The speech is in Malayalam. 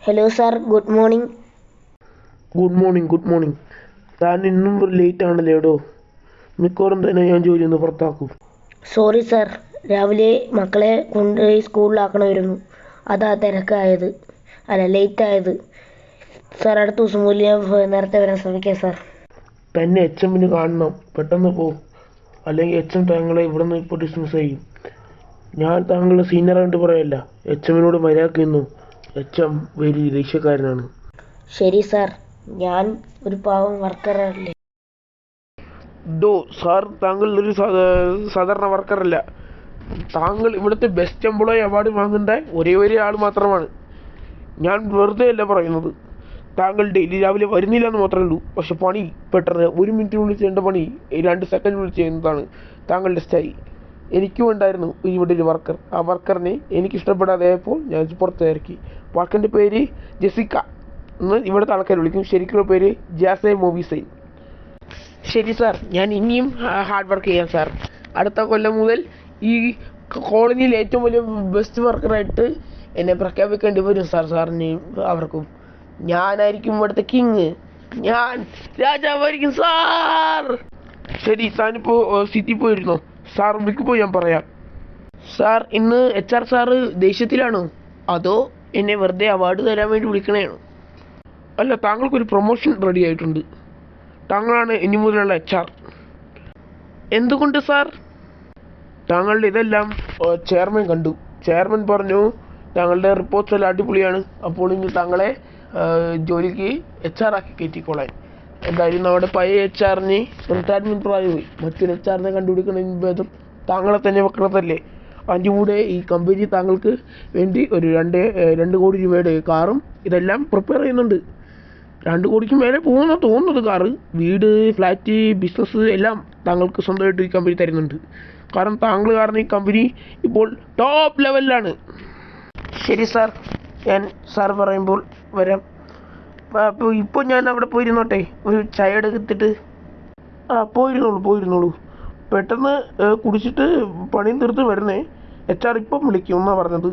Hello sir, good morning. Good morning. താൻ ഇന്നും ലേറ്റ് ആണല്ലേടോ. മിക്കവാറും തന്നെ ഞാൻ ജോലി ഒന്ന് പുറത്താക്കും. സോറി സാർ, രാവിലെ മക്കളെ കൊണ്ടുപോയി സ്കൂളിലാക്കണമായിരുന്നു. അതാ തിരക്കായത്, അല്ല ലേറ്റ് ആയത്. സാർ, അടുത്ത ദിവസം മുതൽ ഞാൻ നേരത്തെ വരാൻ ശ്രമിക്കാം സാർ. തന്നെ എച്ച് എമ്മിന് കാണണം, പെട്ടെന്ന് പോ. അല്ലെങ്കിൽ എച്ച് എം താങ്കളെ ഇവിടെ നിന്ന് ഇപ്പോൾ ഡിസ്മിസ് ചെയ്യും. ഞാൻ താങ്കളുടെ സീനിയറായിട്ട് പറയല്ല, എച്ച് എമ്മിനോട് മര്യാദക്കുന്നു. എച്ച് എം വലിയ ദേഷ്യക്കാരനാണ്. ശരി സാർ, ഞാൻ ഒരു പാവം വർക്കറല്ലേ. സാർ, താങ്കൾ ഒരു സാധാരണ വർക്കറല്ല. താങ്കൾ ഇവിടുത്തെ ബെസ്റ്റ് എംപ്ലോയി അവാർഡ് വാങ്ങേണ്ട ഒരേ ആൾ മാത്രമാണ്. ഞാൻ വെറുതെ അല്ല പറയുന്നത്. താങ്കൾ ഡെയിലി രാവിലെ വരുന്നില്ല എന്ന് മാത്രമേ ഉള്ളൂ, പക്ഷെ പണി പെട്ടെന്ന് 1 മിനിറ്റിനുള്ളിൽ ചെയ്യേണ്ട പണി 2 സെക്കൻഡിനുള്ളിൽ ചെയ്യുന്നതാണ് താങ്കളുടെ സ്റ്റൈൽ. എനിക്കും ഉണ്ടായിരുന്നു ഇവിടെ ഒരു വർക്കർ. ആ വർക്കറിനെ എനിക്ക് ഇഷ്ടപ്പെടാതെയപ്പോൾ ഞാൻ പുറത്തിറക്കി. വർക്കറിൻ്റെ പേര് ജെസിക്ക എന്ന് ഇവിടുത്തെ ആൾക്കാർ വിളിക്കും. ശരിക്കുള്ള പേര് ജാസൈ മൂവീസൈൻ. ശരി സാർ, ഞാൻ ഇനിയും ഹാർഡ് വർക്ക് ചെയ്യാം സാർ. അടുത്ത കൊല്ലം മുതൽ ഈ കോളനിയിൽ ഏറ്റവും വലിയ ബെസ്റ്റ് വർക്കറായിട്ട് എന്നെ പ്രഖ്യാപിക്കേണ്ടി വരും സാർ. സാറിനെയും അവർക്കും ഞാനായിരിക്കും ഇവിടുത്തെ കിങ്. ഞാൻ രാജാവായിരിക്കും സാർ. ശരി, താനിപ്പോൾ സിറ്റി പോയിരുന്നോ? സാർ വിളിക്കുമ്പോൾ ഞാൻ പറയാം. സാർ, ഇന്ന് HR സാറ് ദേഷ്യത്തിലാണോ, അതോ എന്നെ വെറുതെ അവാർഡ് തരാൻ വേണ്ടി വിളിക്കണേണോ? അല്ല, താങ്കൾക്കൊരു പ്രൊമോഷൻ റെഡി ആയിട്ടുണ്ട്. താങ്കളാണ് ഇനി മുതലുള്ള HR. എന്തുകൊണ്ട് സാർ? താങ്കളുടെ ഇതെല്ലാം ചെയർമാൻ കണ്ടു. ചെയർമാൻ പറഞ്ഞു താങ്കളുടെ റിപ്പോർട്ട്സ് എല്ലാം അടിപൊളിയാണ്, അപ്പോൾ ഇനി താങ്കളെ ജോലിക്ക് HR ആക്കി കയറ്റിക്കോളാൻ. എന്തായാലും നമ്മുടെ പഴയ HR-ന് റിട്ടയർമെൻറ്റ് പ്രായമായി. മറ്റൊരു HR-നെ കണ്ടുപിടിക്കണമെങ്കിൽ ഭേദം താങ്കളെ തന്നെ വെക്കണതല്ലേ. അതിൻ്റെ കൂടെ ഈ കമ്പനി താങ്കൾക്ക് വേണ്ടി ഒരു 2 കോടി രൂപയുടെ കാറും ഇതെല്ലാം പ്രിപ്പയർ ചെയ്യുന്നുണ്ട്. 2 കോടിക്ക് മേലെ പോകുന്ന തോന്നുന്നത് കാറ്. വീട്, ഫ്ലാറ്റ്, ബിസിനസ് എല്ലാം താങ്കൾക്ക് സ്വന്തമായിട്ട് ഈ കമ്പനി തരുന്നുണ്ട്. കാരണം താങ്കൾ കാരണം ഈ കമ്പനി ഇപ്പോൾ ടോപ്പ് ലെവലിലാണ്. ശരി സാർ, ഞാൻ സാർ പറയുമ്പോൾ വരാം. അപ്പോൾ ഇപ്പോൾ ഞാൻ അവിടെ പോയിരുന്നോട്ടെ, ഒരു ചായ എടുത്തിട്ട്? പോയിരുന്നോളൂ. പെട്ടെന്ന് കുടിച്ചിട്ട് പണിയും തീർത്ത് വരുന്നേ. HR ഇപ്പം വിളിക്കും എന്നാണ് പറഞ്ഞത്.